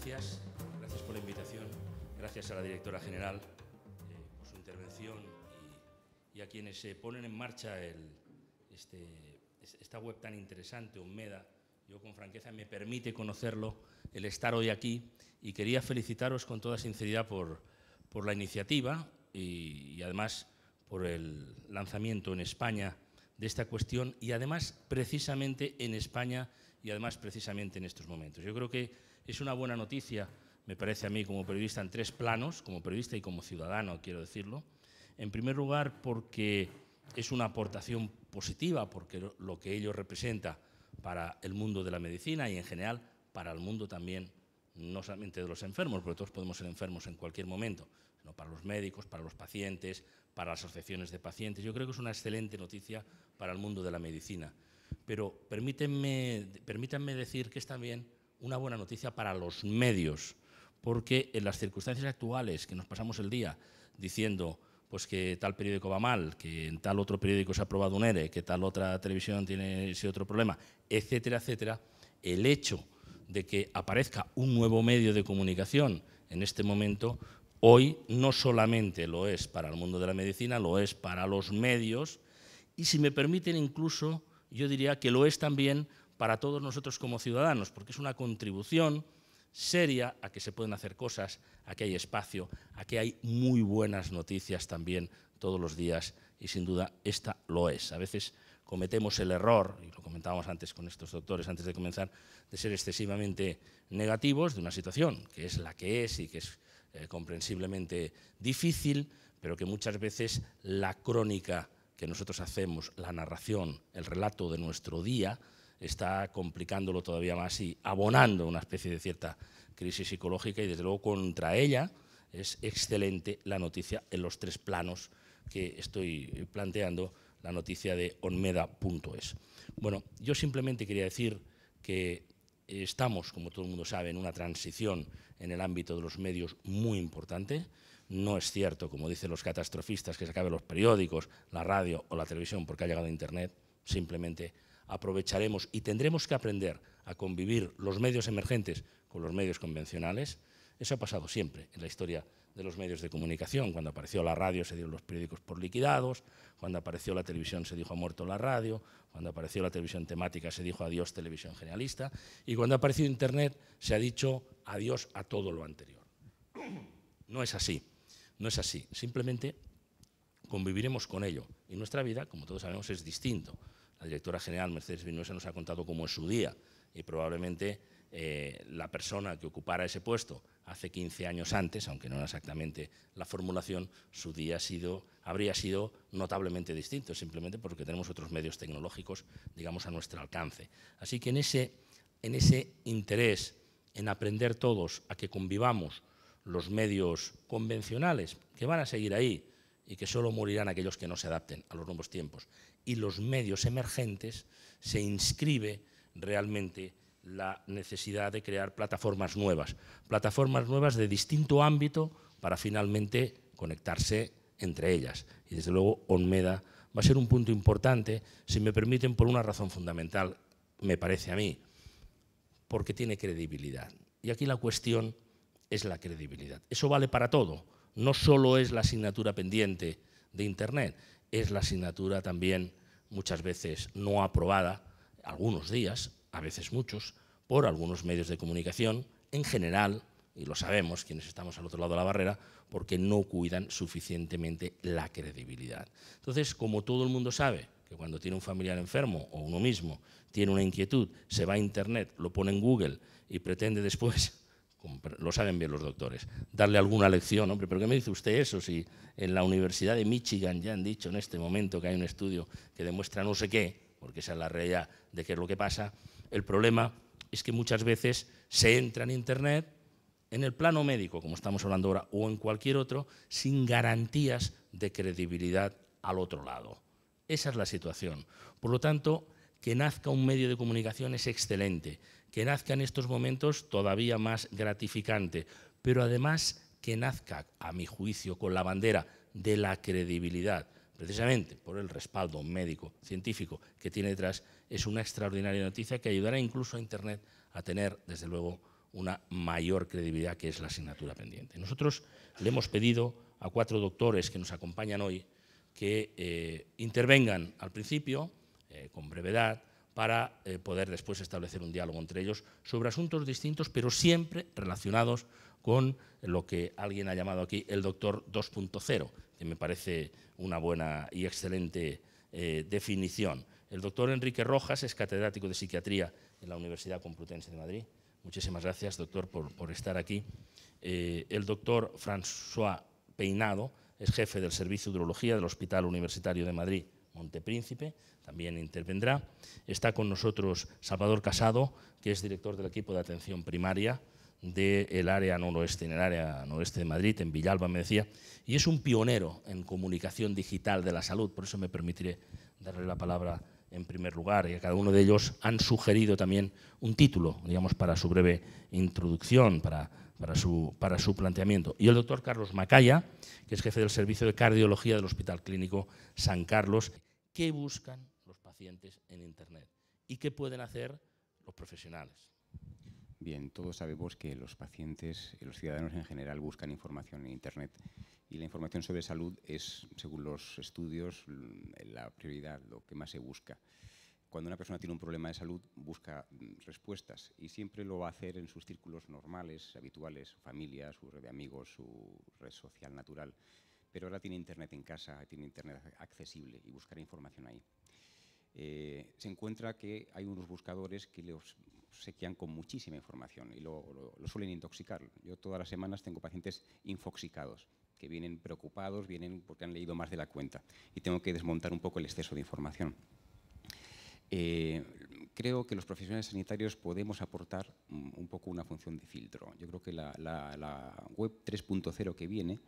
gracias por la invitación, gracias a la directora general por su intervención y a quienes ponen en marcha esta web tan interesante, ONMEDA. Yo con franqueza me permite conocerlo, el estar hoy aquí, y quería felicitaros con toda sinceridad por la iniciativa y además por el lanzamiento en España de esta cuestión, y además precisamente en España y además precisamente en estos momentos. Yo creo que es una buena noticia, me parece a mí como periodista, en tres planos, como periodista y como ciudadano, quiero decirlo. En primer lugar, porque es una aportación positiva, porque lo que ello representa para el mundo de la medicina y en general para el mundo también, no solamente de los enfermos, porque todos podemos ser enfermos en cualquier momento, sino para los médicos, para los pacientes, para las asociaciones de pacientes. Yo creo que es una excelente noticia para el mundo de la medicina. Pero permítanme decir que es también una buena noticia para los medios, porque en las circunstancias actuales que nos pasamos el día diciendo pues que tal periódico va mal, que en tal otro periódico se ha aprobado un ERE, que tal otra televisión tiene ese otro problema, etcétera, etcétera, el hecho de que aparezca un nuevo medio de comunicación en este momento, hoy no solamente lo es para el mundo de la medicina, lo es para los medios y, si me permiten, incluso yo diría que lo es también para todos nosotros como ciudadanos, porque es una contribución seria a que se pueden hacer cosas, a que hay espacio, a que hay muy buenas noticias también todos los días, y sin duda esta lo es. A veces cometemos el error, y lo comentábamos antes con estos doctores antes de comenzar, de ser excesivamente negativos de una situación que es la que es y que es comprensiblemente difícil, pero que muchas veces la crónica que nosotros hacemos, la narración, el relato de nuestro día, está complicándolo todavía más y abonando una especie de cierta crisis psicológica, y desde luego contra ella es excelente la noticia en los tres planos que estoy planteando, la noticia de onmeda.es. Bueno, yo simplemente quería decir que estamos, como todo el mundo sabe, en una transición en el ámbito de los medios muy importante. No es cierto, como dicen los catastrofistas, que se acaben los periódicos, la radio o la televisión porque ha llegado Internet. Simplemente aprovecharemos y tendremos que aprender a convivir los medios emergentes con los medios convencionales. Eso ha pasado siempre en la historia de los medios de comunicación. Cuando apareció la radio se dieron los periódicos por liquidados, cuando apareció la televisión se dijo ha muerto la radio, cuando apareció la televisión temática se dijo adiós televisión generalista, y cuando apareció Internet se ha dicho adiós a todo lo anterior. No es así, no es así. Simplemente conviviremos con ello, y nuestra vida, como todos sabemos, es distinto. La directora general, Mercedes Vinuesa, nos ha contado cómo es su día, y probablemente la persona que ocupara ese puesto hace 15 años antes, aunque no era exactamente la formulación, su día habría sido notablemente distinto, simplemente porque tenemos otros medios tecnológicos, digamos, a nuestro alcance. Así que en ese interés en aprender todos a que convivamos los medios convencionales, que van a seguir ahí, y que solo morirán aquellos que no se adapten a los nuevos tiempos, y los medios emergentes, se inscribe realmente la necesidad de crear plataformas nuevas de distinto ámbito para finalmente conectarse entre ellas. Y desde luego ONMEDA va a ser un punto importante, si me permiten, por una razón fundamental, me parece a mí, porque tiene credibilidad. Y aquí la cuestión es la credibilidad. Eso vale para todo. No solo es la asignatura pendiente de Internet, es la asignatura también muchas veces no aprobada, algunos días, a veces muchos, por algunos medios de comunicación, en general, y lo sabemos quienes estamos al otro lado de la barrera, porque no cuidan suficientemente la credibilidad. Entonces, como todo el mundo sabe que cuando tiene un familiar enfermo o uno mismo tiene una inquietud, se va a Internet, lo pone en Google y pretende después, lo saben bien los doctores, darle alguna lección. Hombre, ¿pero qué me dice usted eso si en la Universidad de Michigan ya han dicho en este momento que hay un estudio que demuestra no sé qué, porque esa es la realidad de qué es lo que pasa? El problema es que muchas veces se entra en Internet, en el plano médico, como estamos hablando ahora, o en cualquier otro, sin garantías de credibilidad al otro lado. Esa es la situación. Por lo tanto, que nazca un medio de comunicación es excelente, que nazca en estos momentos todavía más gratificante, pero además que nazca, a mi juicio, con la bandera de la credibilidad, precisamente por el respaldo médico, científico que tiene detrás, es una extraordinaria noticia que ayudará incluso a Internet a tener, desde luego, una mayor credibilidad, que es la asignatura pendiente. Nosotros le hemos pedido a 4 doctores que nos acompañan hoy que intervengan al principio, con brevedad, para poder después establecer un diálogo entre ellos sobre asuntos distintos, pero siempre relacionados con lo que alguien ha llamado aquí el doctor 2.0, que me parece una buena y excelente definición. El doctor Enrique Rojas es catedrático de psiquiatría en la Universidad Complutense de Madrid. Muchísimas gracias, doctor, por estar aquí. El doctor François Peinado es jefe del Servicio de Urología del Hospital Universitario de Madrid, Montepríncipe, también intervendrá. Está con nosotros Salvador Casado, que es director del equipo de atención primaria del área noroeste, en el área noroeste de Madrid, en Villalba, me decía, y es un pionero en comunicación digital de la salud. Por eso me permitiré darle la palabra en primer lugar, y a cada uno de ellos han sugerido también un título, digamos, para su breve introducción, para su planteamiento. Y el doctor Carlos Macaya, que es jefe del Servicio de Cardiología del Hospital Clínico San Carlos. ¿Qué buscan los pacientes en Internet? ¿Y qué pueden hacer los profesionales? Bien, todos sabemos que los pacientes y los ciudadanos en general buscan información en Internet. Y la información sobre salud es, según los estudios, la prioridad, lo que más se busca. Cuando una persona tiene un problema de salud, busca respuestas y siempre lo va a hacer en sus círculos normales, habituales, su familia, su red de amigos, su red social natural. Pero ahora tiene Internet en casa, tiene Internet accesible y buscará información ahí. Se encuentra que hay unos buscadores que los obsequian con muchísima información y lo suelen intoxicar. Yo todas las semanas tengo pacientes infoxicados, que vienen preocupados, vienen porque han leído más de la cuenta y tengo que desmontar un poco el exceso de información. Creo que los profesionales sanitarios podemos aportar un poco una función de filtro. Yo creo que la web 3.0 que viene,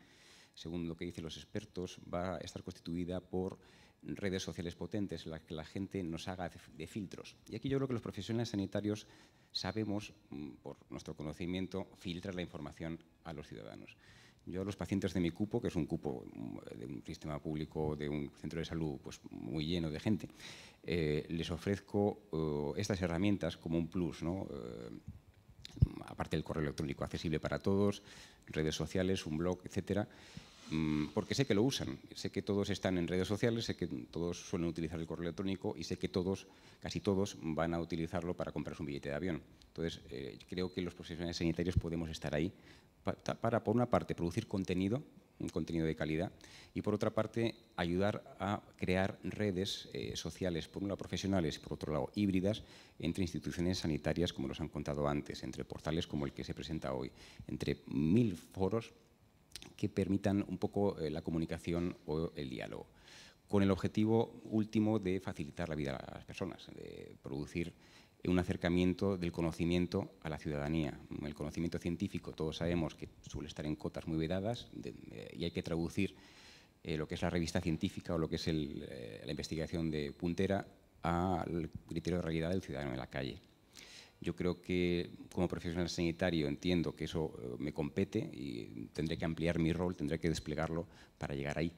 según lo que dicen los expertos, va a estar constituida por redes sociales potentes en las que la gente nos haga de filtros. Y aquí yo creo que los profesionales sanitarios sabemos, por nuestro conocimiento, filtrar la información a los ciudadanos. Yo a los pacientes de mi cupo, que es un cupo de un sistema público, de un centro de salud pues, muy lleno de gente, les ofrezco estas herramientas como un plus, ¿no? Aparte del correo electrónico accesible para todos, redes sociales, un blog, etcétera, porque sé que lo usan, sé que todos están en redes sociales, sé que todos suelen utilizar el correo electrónico y sé que todos, casi todos, van a utilizarlo para comprarse un billete de avión. Entonces, creo que los profesionales sanitarios podemos estar ahí para, por una parte, producir contenido, un contenido de calidad, y por otra parte, ayudar a crear redes sociales, por un lado profesionales y por otro lado híbridas, entre instituciones sanitarias, como nos han contado antes, entre portales como el que se presenta hoy, entre 1000 foros que permitan un poco la comunicación o el diálogo, con el objetivo último de facilitar la vida a las personas, de producir un acercamiento del conocimiento a la ciudadanía. El conocimiento científico, todos sabemos que suele estar en cotas muy vedadas y hay que traducir lo que es la revista científica o lo que es la investigación de puntera al criterio de realidad del ciudadano en la calle. Yo creo que como profesional sanitario entiendo que eso me compete y tendré que ampliar mi rol, tendré que desplegarlo para llegar ahí,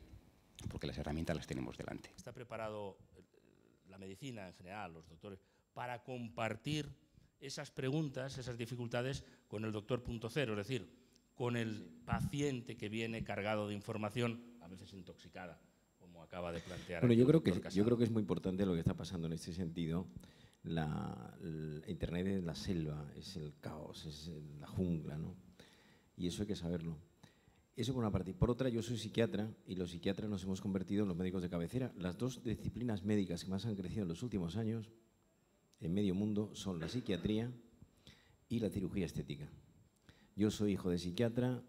porque las herramientas las tenemos delante. ¿Está preparado la medicina en general, los doctores, para compartir esas preguntas, esas dificultades con el doctor 0.0, es decir, con el paciente que viene cargado de información, a veces intoxicada, como acaba de plantear? Bueno, yo creo que es muy importante lo que está pasando en este sentido. Internet es la selva, es el caos, es la jungla, ¿no? Y eso hay que saberlo. Eso por una parte. Por otra, yo soy psiquiatra y los psiquiatras nos hemos convertido en los médicos de cabecera. Las dos disciplinas médicas que más han crecido en los últimos años en medio mundo son la psiquiatría y la cirugía estética. Yo soy hijo de psiquiatra,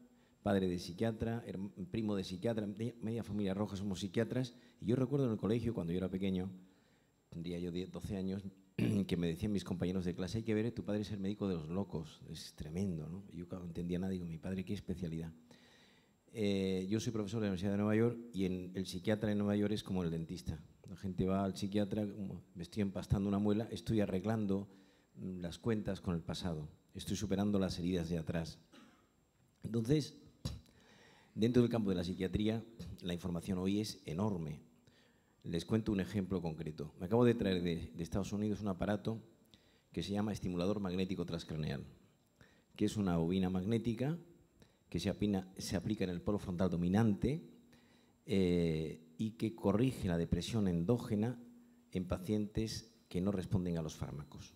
padre de psiquiatra, primo de psiquiatra, media familia roja somos psiquiatras. Y yo recuerdo en el colegio, cuando yo era pequeño, tendría yo 12 años, que me decían mis compañeros de clase: hay que ver, tu padre es el médico de los locos, es tremendo, ¿no? Yo no entendía nada, digo, mi padre, ¿qué especialidad? Yo soy profesor de la Universidad de Nueva York y el psiquiatra en Nueva York es como el dentista. La gente va al psiquiatra, me estoy empastando una muela, estoy arreglando las cuentas con el pasado, estoy superando las heridas de atrás. Entonces, dentro del campo de la psiquiatría, la información hoy es enorme. Les cuento un ejemplo concreto. Me acabo de traer de Estados Unidos un aparato que se llama estimulador magnético transcraneal. que es una bobina magnética que se aplica en el polo frontal dominante y que corrige la depresión endógena en pacientes que no responden a los fármacos.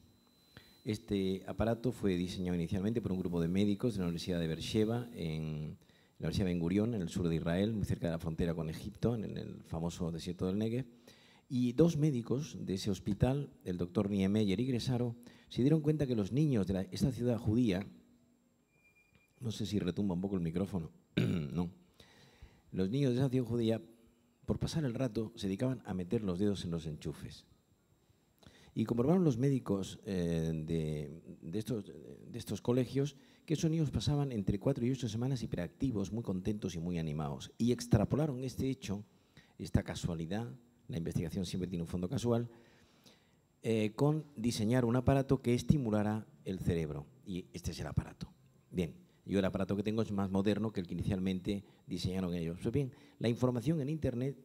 Este aparato fue diseñado inicialmente por un grupo de médicos de la Universidad de Beersheba, en la Universidad Ben Gurion, en el sur de Israel, muy cerca de la frontera con Egipto, en el famoso desierto del Negev. Y dos médicos de ese hospital, el doctor Niemeyer y Gresaro, se dieron cuenta que los niños de esta ciudad judía, no sé si retumba un poco el micrófono, no, los niños de esa ciudad judía, por pasar el rato, se dedicaban a meter los dedos en los enchufes. Y comprobaron los médicos de estos colegios que esos niños pasaban entre 4 y 8 semanas hiperactivos, muy contentos y muy animados. Y extrapolaron este hecho, esta casualidad, la investigación siempre tiene un fondo casual, con diseñar un aparato que estimulara el cerebro. Y este es el aparato. Bien, yo el aparato que tengo es más moderno que el que inicialmente diseñaron ellos. Pues bien, la información en Internet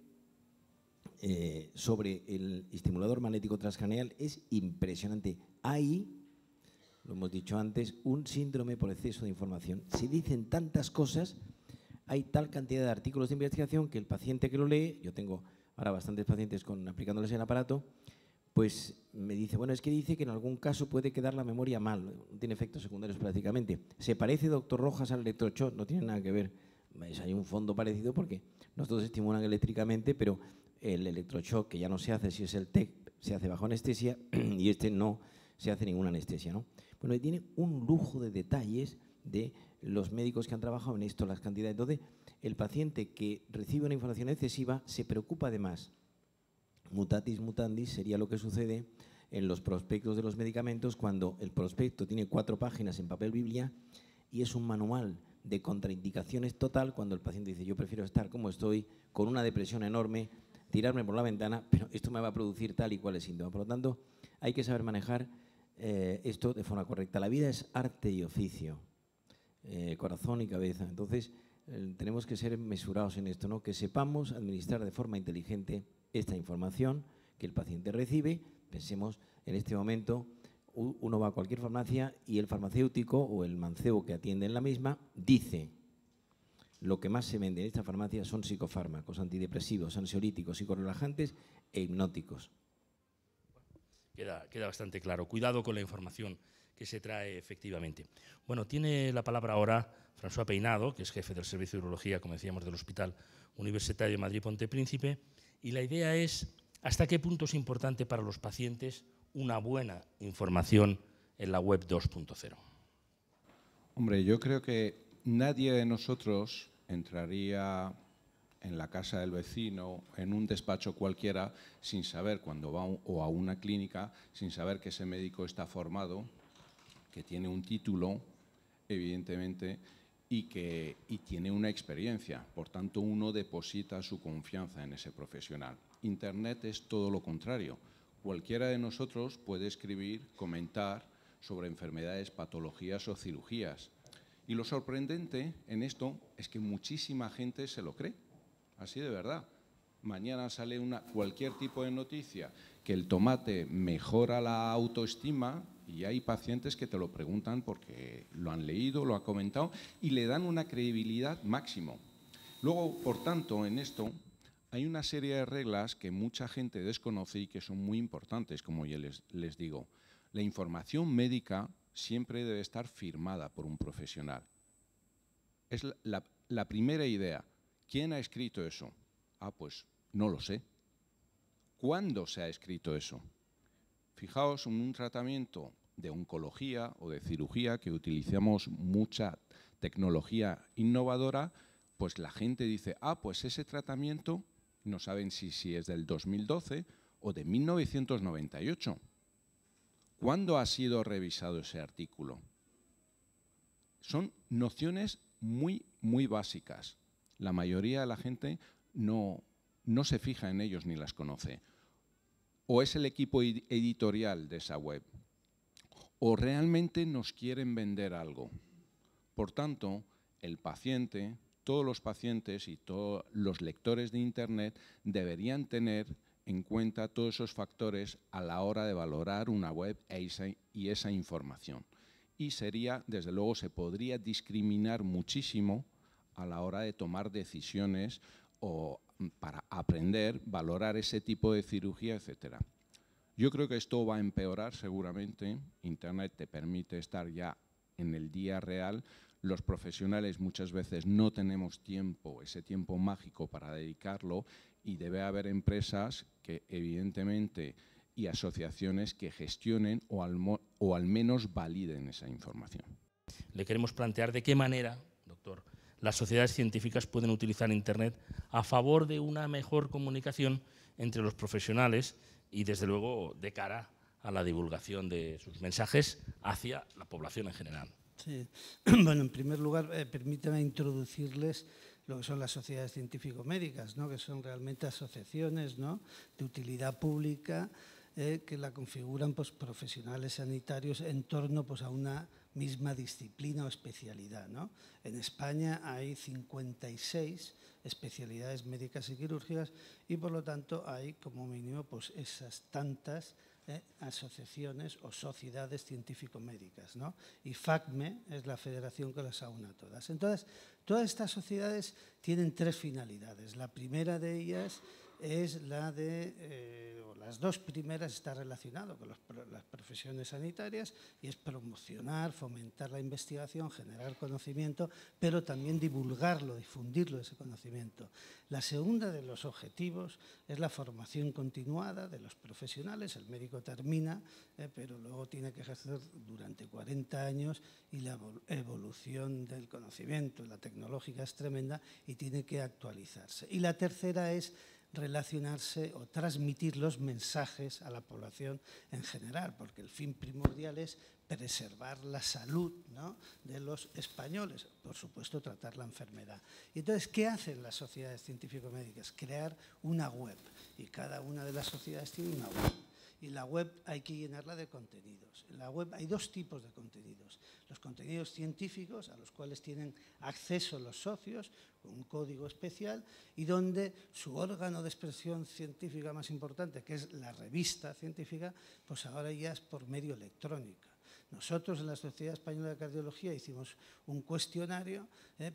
sobre el estimulador magnético transcraneal es impresionante. Hay, lo hemos dicho antes, un síndrome por exceso de información. Se dicen tantas cosas, hay tal cantidad de artículos de investigación que el paciente que lo lee, yo tengo ahora bastantes pacientes aplicándoles el aparato, pues me dice, bueno, es que dice que en algún caso puede quedar la memoria mal, no tiene efectos secundarios prácticamente. ¿Se parece, doctor Rojas, al electroshock? No tiene nada que ver. Hay un fondo parecido porque nosotros estimulan eléctricamente, pero el electroshock, que ya no se hace si es el TEC, se hace bajo anestesia y este no se hace ninguna anestesia, ¿no? Bueno, y tiene un lujo de detalles de los médicos que han trabajado en esto, las cantidades. Entonces, el paciente que recibe una información excesiva se preocupa además. Mutatis mutandis sería lo que sucede en los prospectos de los medicamentos cuando el prospecto tiene 4 páginas en papel biblia y es un manual de contraindicaciones total cuando el paciente dice yo prefiero estar como estoy, con una depresión enorme, tirarme por la ventana, pero esto me va a producir tal y cual es síntoma. Por lo tanto, hay que saber manejar esto de forma correcta. La vida es arte y oficio, corazón y cabeza. Entonces, tenemos que ser mesurados en esto, ¿no? Que sepamos administrar de forma inteligente esta información que el paciente recibe. Pensemos en este momento, uno va a cualquier farmacia y el farmacéutico o el mancebo que atiende en la misma dice: lo que más se vende en esta farmacia son psicofármacos, antidepresivos, ansiolíticos, psicorelajantes e hipnóticos. Queda bastante claro. Cuidado con la información que se trae efectivamente. Bueno, tiene la palabra ahora François Peinado, que es jefe del Servicio de Urología, como decíamos, del Hospital Universitario de Madrid Ponte Príncipe, y la idea es hasta qué punto es importante para los pacientes una buena información en la web 2.0. Hombre, yo creo que nadie de nosotros entraría en la casa del vecino, en un despacho cualquiera, sin saber cuando va o a una clínica, sin saber que ese médico está formado, que tiene un título, evidentemente, y tiene una experiencia. Por tanto, uno deposita su confianza en ese profesional. Internet es todo lo contrario. Cualquiera de nosotros puede escribir, comentar sobre enfermedades, patologías o cirugías. Y lo sorprendente en esto es que muchísima gente se lo cree. Así de verdad. Mañana sale cualquier tipo de noticia que el tomate mejora la autoestima y hay pacientes que te lo preguntan porque lo han leído, lo han comentado y le dan una credibilidad máximo. Luego, por tanto, en esto hay una serie de reglas que mucha gente desconoce y que son muy importantes, como ya les digo. La información médica siempre debe estar firmada por un profesional. Es la primera idea. ¿Quién ha escrito eso? Ah, pues no lo sé. ¿Cuándo se ha escrito eso? Fijaos en un tratamiento de oncología o de cirugía que utilizamos mucha tecnología innovadora, pues la gente dice, ah, pues ese tratamiento, no saben si es del 2012 o de 1998. ¿Cuándo ha sido revisado ese artículo? Son nociones muy, muy básicas. La mayoría de la gente no se fija en ellos ni las conoce. O es el equipo editorial de esa web, o realmente nos quieren vender algo. Por tanto, el paciente, todos los pacientes y todos los lectores de Internet deberían tener en cuenta todos esos factores a la hora de valorar una web y esa información. y sería, desde luego, se podría discriminar muchísimo a la hora de tomar decisiones o para aprender, valorar ese tipo de cirugía, etcétera. Yo creo que esto va a empeorar seguramente. Internet te permite estar ya en el día real. Los profesionales muchas veces no tenemos tiempo, ese tiempo mágico para dedicarlo, y debe haber empresas que evidentemente y asociaciones que gestionen o al menos validen esa información. Le queremos plantear de qué manera, doctor, las sociedades científicas pueden utilizar Internet a favor de una mejor comunicación entre los profesionales y, desde luego, de cara a la divulgación de sus mensajes hacia la población en general. Sí. Bueno, en primer lugar, permítame introducirles lo que son las sociedades científico-médicas, ¿no? Que son realmente asociaciones, ¿no?, de utilidad pública que la configuran pues, profesionales sanitarios en torno pues, a una misma disciplina o especialidad, ¿no? En España hay 56 especialidades médicas y quirúrgicas y, por lo tanto, hay como mínimo pues, esas tantas asociaciones o sociedades científico-médicas, ¿no? Y FACME es la federación que las aúna todas. Entonces, todas estas sociedades tienen tres finalidades. La primera de ellas es la de, o las dos primeras está relacionado con las profesiones sanitarias, y es promocionar, fomentar la investigación, generar conocimiento, pero también divulgarlo, difundirlo ese conocimiento. La segunda de los objetivos es la formación continuada de los profesionales. El médico termina, pero luego tiene que ejercer durante 40 años y la evolución del conocimiento, la tecnológica es tremenda y tiene que actualizarse. Y la tercera es relacionarse o transmitir los mensajes a la población en general, porque el fin primordial es preservar la salud, ¿no?, de los españoles, por supuesto tratar la enfermedad. Y entonces, ¿qué hacen las sociedades científico-médicas? Crear una web, y cada una de las sociedades tiene una web. Y la web hay que llenarla de contenidos. En la web hay dos tipos de contenidos. Los contenidos científicos, a los cuales tienen acceso los socios, con un código especial, y donde su órgano de expresión científica más importante, que es la revista científica, pues ahora ya es por medio electrónico. Nosotros en la Sociedad Española de Cardiología hicimos un cuestionario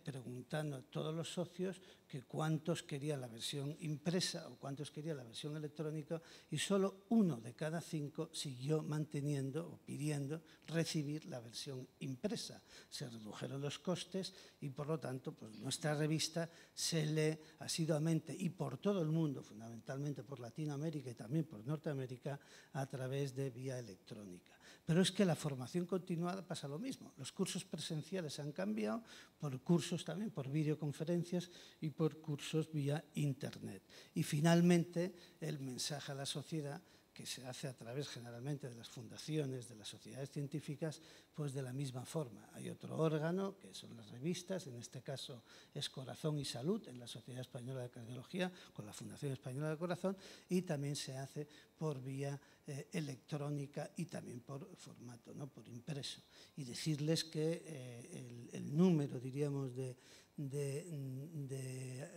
preguntando a todos los socios que cuántos querían la versión impresa o cuántos querían la versión electrónica, y solo 1 de cada 5 siguió manteniendo o pidiendo recibir la versión impresa. Se redujeron los costes y, por lo tanto, pues nuestra revista se lee asiduamente y por todo el mundo, fundamentalmente por Latinoamérica y también por Norteamérica, a través de vía electrónica. Pero es que la formación continuada pasa lo mismo. Los cursos presenciales han cambiado por cursos también, por videoconferencias y por cursos vía Internet. Y finalmente, el mensaje a la sociedad, que se hace a través generalmente de las fundaciones, de las sociedades científicas, pues de la misma forma. Hay otro órgano, que son las revistas, en este caso es Corazón y Salud, en la Sociedad Española de Cardiología, con la Fundación Española del Corazón, y también se hace por vía electrónica y también por formato, ¿no?, por impreso. Y decirles que el número, diríamos, de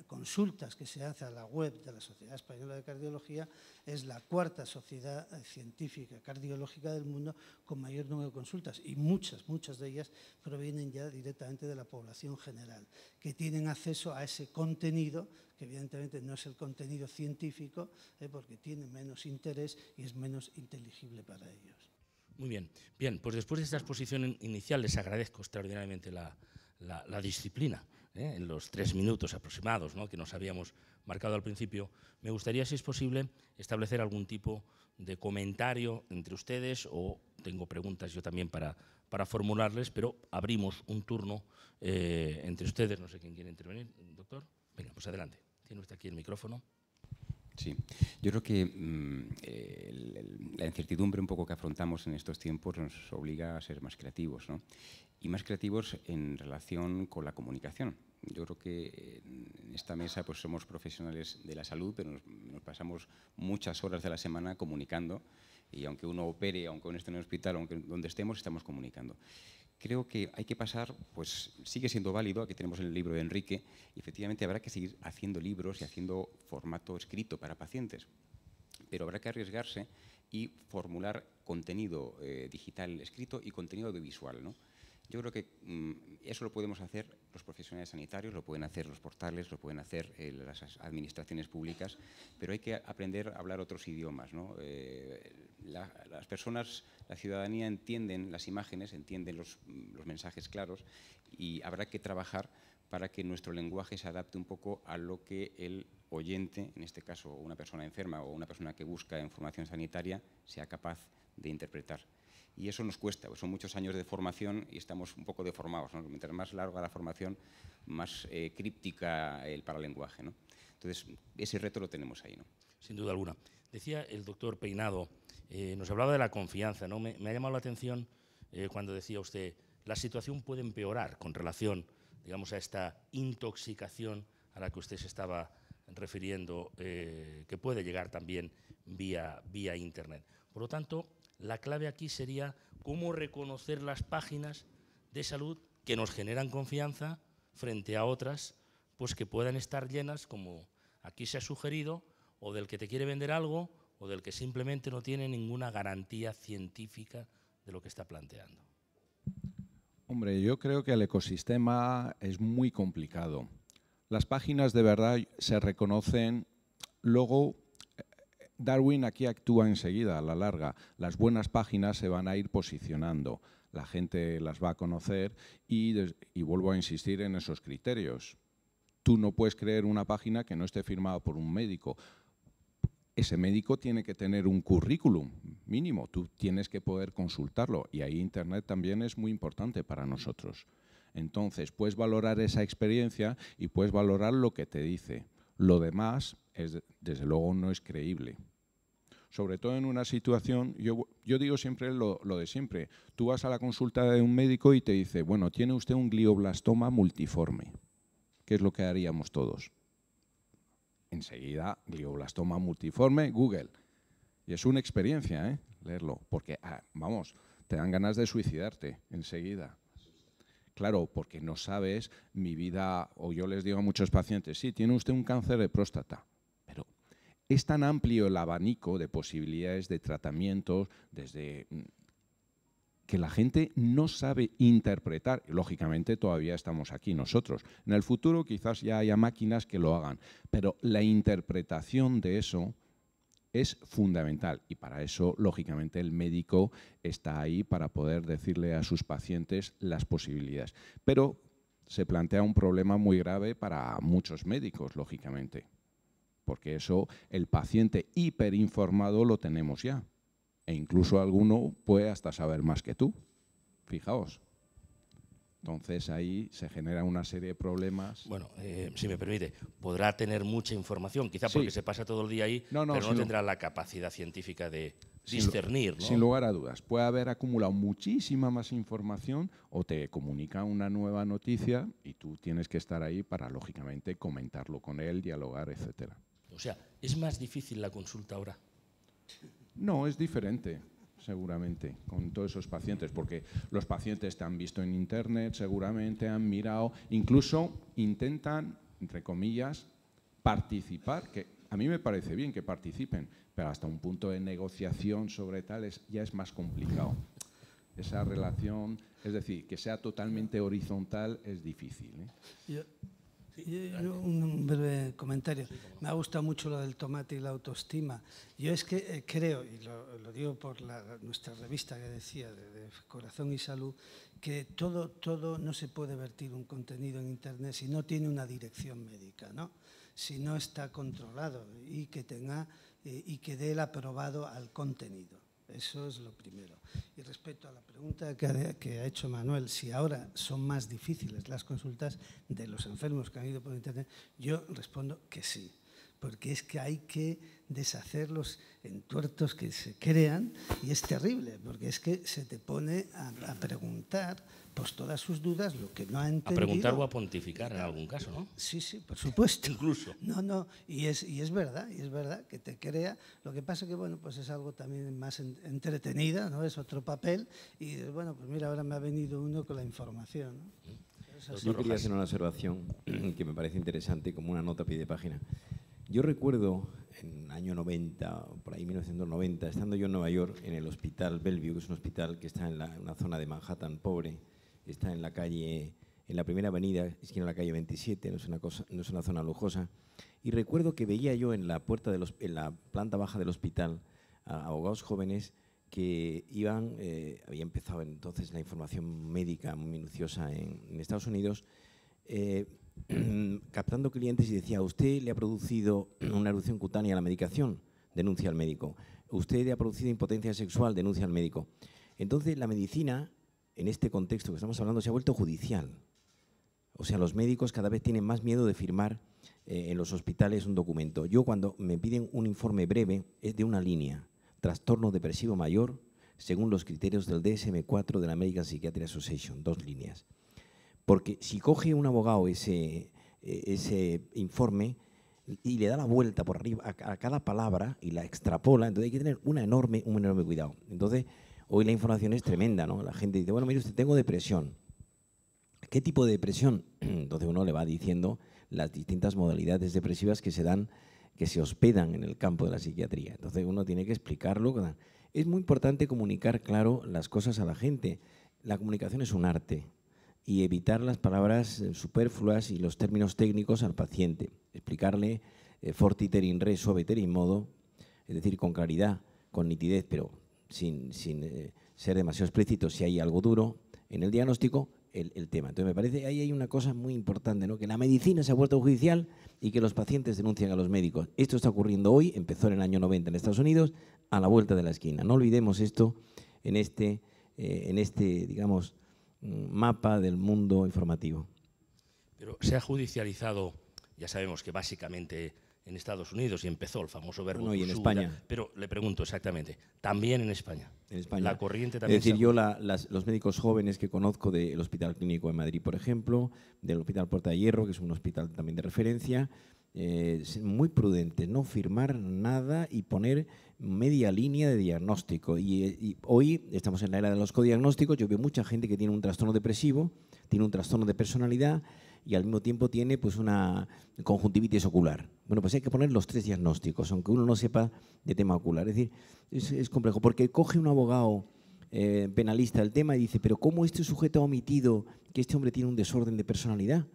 consultas que se hace a la web de la Sociedad Española de Cardiología es la 4ª sociedad científica cardiológica del mundo con mayor número de consultas, y muchas de ellas provienen ya directamente de la población general, que tienen acceso a ese contenido, que evidentemente no es el contenido científico, porque tiene menos interés y es menos inteligible para ellos. Muy bien. Bien, pues después de esta exposición inicial les agradezco extraordinariamente la disciplina, en los 3 minutos aproximados, ¿no?, que nos habíamos marcado al principio. Me gustaría, si es posible, establecer algún tipo de comentario entre ustedes, o tengo preguntas yo también para formularles, pero abrimos un turno entre ustedes. No sé quién quiere intervenir, doctor. Venga, pues adelante. Tiene usted aquí el micrófono. Sí, yo creo que la incertidumbre un poco que afrontamos en estos tiempos nos obliga a ser más creativos, ¿no? Y más creativos en relación con la comunicación. Yo creo que en esta mesa pues somos profesionales de la salud, pero nos pasamos muchas horas de la semana comunicando, y aunque uno opere, aunque uno esté en el hospital, aunque donde estemos comunicando. Creo que hay que pasar, pues sigue siendo válido, aquí tenemos el libro de Enrique, y efectivamente habrá que seguir haciendo libros y haciendo formato escrito para pacientes, pero habrá que arriesgarse y formular contenido digital escrito y contenido audiovisual, ¿no? Yo creo que eso lo podemos hacer los profesionales sanitarios, lo pueden hacer los portales, lo pueden hacer las administraciones públicas, pero hay que aprender a hablar otros idiomas, ¿no? Las personas, la ciudadanía entienden las imágenes, entienden los mensajes claros y habrá que trabajar para que nuestro lenguaje se adapte un poco a lo que el oyente, en este caso una persona enferma o una persona que busca información sanitaria, sea capaz de interpretar. Y eso nos cuesta, son muchos años de formación y estamos un poco deformados, ¿no? Mientras más larga la formación, más críptica el paralenguaje, ¿no? Entonces, ese reto lo tenemos ahí, ¿no? Sin duda alguna. Decía el doctor Peinado, nos hablaba de la confianza, ¿no? Me ha llamado la atención cuando decía usted, la situación puede empeorar con relación, digamos, a esta intoxicación a la que usted se estaba refiriendo, que puede llegar también vía Internet. Por lo tanto, la clave aquí sería cómo reconocer las páginas de salud que nos generan confianza frente a otras pues que puedan estar llenas, como aquí se ha sugerido, o del que te quiere vender algo o del que simplemente no tiene ninguna garantía científica de lo que está planteando. Hombre, yo creo que el ecosistema es muy complicado. Las páginas de verdad se reconocen, luego Darwin aquí actúa enseguida, a la larga. Las buenas páginas se van a ir posicionando, la gente las va a conocer y vuelvo a insistir en esos criterios. Tú no puedes creer una página que no esté firmada por un médico. Ese médico tiene que tener un currículum mínimo, tú tienes que poder consultarlo y ahí Internet también es muy importante para nosotros. Entonces, puedes valorar esa experiencia y puedes valorar lo que te dice. Lo demás, desde luego, no es creíble. Sobre todo en una situación, yo digo siempre lo de siempre. Tú vas a la consulta de un médico y te dice, bueno, tiene usted un glioblastoma multiforme. ¿Qué es lo que haríamos todos? Enseguida, glioblastoma multiforme, Google. Y es una experiencia, leerlo, porque, vamos, te dan ganas de suicidarte enseguida. Claro, porque no sabes mi vida, o yo les digo a muchos pacientes, sí, tiene usted un cáncer de próstata, pero es tan amplio el abanico de posibilidades de tratamientos, desde que la gente no sabe interpretar. Lógicamente todavía estamos aquí nosotros. En el futuro quizás ya haya máquinas que lo hagan, pero la interpretación de eso es fundamental y para eso, lógicamente, el médico está ahí para poder decirle a sus pacientes las posibilidades. Pero se plantea un problema muy grave para muchos médicos, lógicamente, porque eso, el paciente hiperinformado lo tenemos ya. E incluso alguno puede hasta saber más que tú. Fijaos. Entonces ahí se genera una serie de problemas. Bueno, si me permite, podrá tener mucha información, quizá porque se pasa todo el día ahí, pero no tendrá la capacidad científica de discernir, ¿no? Sin lugar a dudas. Puede haber acumulado muchísima más información o te comunica una nueva noticia y tú tienes que estar ahí para, lógicamente, comentarlo con él, dialogar, etcétera. O sea, ¿es más difícil la consulta ahora? No, es diferente. Seguramente, con todos esos pacientes, porque los pacientes te han visto en Internet, seguramente han mirado, incluso intentan, entre comillas, participar, que a mí me parece bien que participen, pero hasta un punto de negociación sobre tales ya es más complicado. Esa relación, es decir, que sea totalmente horizontal es difícil, ¿eh? Un breve comentario. Me ha gustado mucho lo del tomate y la autoestima. Yo es que creo, y lo digo por nuestra revista que decía, de Corazón y Salud, que todo no se puede vertir un contenido en Internet si no tiene una dirección médica, ¿no? Si no está controlado y que dé el aprobado al contenido. Eso es lo primero. Y respecto a la pregunta que ha hecho Manuel, si ahora son más difíciles las consultas de los enfermos que han ido por Internet, yo respondo que sí, porque es que hay que deshacer los entuertos que se crean y es terrible, porque es que se te pone a preguntar pues todas sus dudas, lo que no ha entendido. A preguntar o a pontificar en algún caso, ¿no? Sí, por supuesto. Incluso. No, y es verdad que te crea. Lo que pasa que, bueno, pues es algo también más entretenida, ¿no? Es otro papel y, bueno, pues mira, ahora me ha venido uno con la información, ¿no? Yo quería hacer una observación que me parece interesante, como una nota a pie de página. Yo recuerdo en el año 90, por ahí 1990, estando yo en Nueva York, en el hospital Bellevue, que es un hospital que está en una zona de Manhattan pobre, está en la calle, en la primera avenida, esquina de la calle 27, no es una zona lujosa. Y recuerdo que veía yo en la puerta en la planta baja del hospital a abogados jóvenes que iban, había empezado entonces la información médica muy minuciosa en Estados Unidos, captando clientes y decía: ¿usted le ha producido una erupción cutánea a la medicación? Denuncia al médico. ¿Usted le ha producido impotencia sexual? Denuncia al médico. Entonces la medicina, en este contexto que estamos hablando, se ha vuelto judicial. O sea, los médicos cada vez tienen más miedo de firmar en los hospitales un documento. Yo, cuando me piden un informe breve, es de una línea: trastorno depresivo mayor, según los criterios del DSM-4 de la American Psychiatric Association, 2 líneas. Porque si coge un abogado ese informe y le da la vuelta por arriba a cada palabra y la extrapola, entonces hay que tener un enorme cuidado. Entonces, hoy la información es tremenda, ¿no? La gente dice: bueno, mire usted, tengo depresión. ¿Qué tipo de depresión? Entonces uno le va diciendo las distintas modalidades depresivas que se dan, que se hospedan en el campo de la psiquiatría. Entonces uno tiene que explicarlo. Es muy importante comunicar claro las cosas a la gente. La comunicación es un arte, y evitar las palabras superfluas y los términos técnicos al paciente. Explicarle fortiter in re, suaviter in modo, es decir, con claridad, con nitidez, pero sin ser demasiado explícito si hay algo duro en el diagnóstico, el tema. Entonces me parece que ahí hay una cosa muy importante, ¿no? Que la medicina se ha vuelto judicial y que los pacientes denuncian a los médicos. Esto está ocurriendo hoy, empezó en el año 90 en Estados Unidos, a la vuelta de la esquina. No olvidemos esto en este digamos, mapa del mundo informativo. Pero se ha judicializado, ya sabemos que básicamente en Estados Unidos, y empezó el famoso verbo no, y en usura, España. pero le pregunto exactamente, también en España. En España. La corriente también. Es decir, yo los médicos jóvenes que conozco del Hospital Clínico de Madrid, por ejemplo, del Hospital Puerta de Hierro, que es un hospital también de referencia, muy prudentes, no firmar nada y poner media línea de diagnóstico. Y hoy estamos en la era de los codiagnósticos. Yo veo mucha gente que tiene un trastorno depresivo, tiene un trastorno de personalidad y al mismo tiempo tiene pues una conjuntivitis ocular. Bueno, pues hay que poner los 3 diagnósticos, aunque uno no sepa de tema ocular. Es decir, es complejo, porque coge un abogado penalista el tema y dice: pero ¿cómo este sujeto ha omitido que este hombre tiene un desorden de personalidad?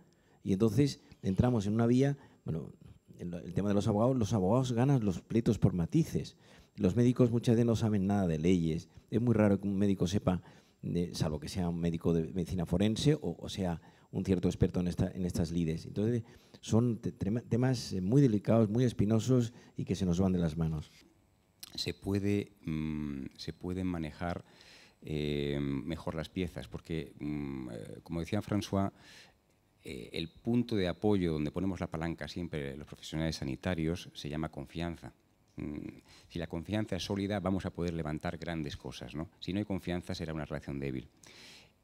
Y entonces entramos en una vía, bueno, el tema de los abogados ganan los pleitos por matices. Los médicos muchas veces no saben nada de leyes. Es muy raro que un médico sepa, salvo que sea un médico de medicina forense o sea un cierto experto en estas lides. Entonces, son temas muy delicados, muy espinosos y que se nos van de las manos. Se pueden manejar mejor las piezas, porque, como decía François, el punto de apoyo donde ponemos la palanca siempre los profesionales sanitarios se llama confianza. Si la confianza es sólida, vamos a poder levantar grandes cosas, ¿no? Si no hay confianza, será una relación débil.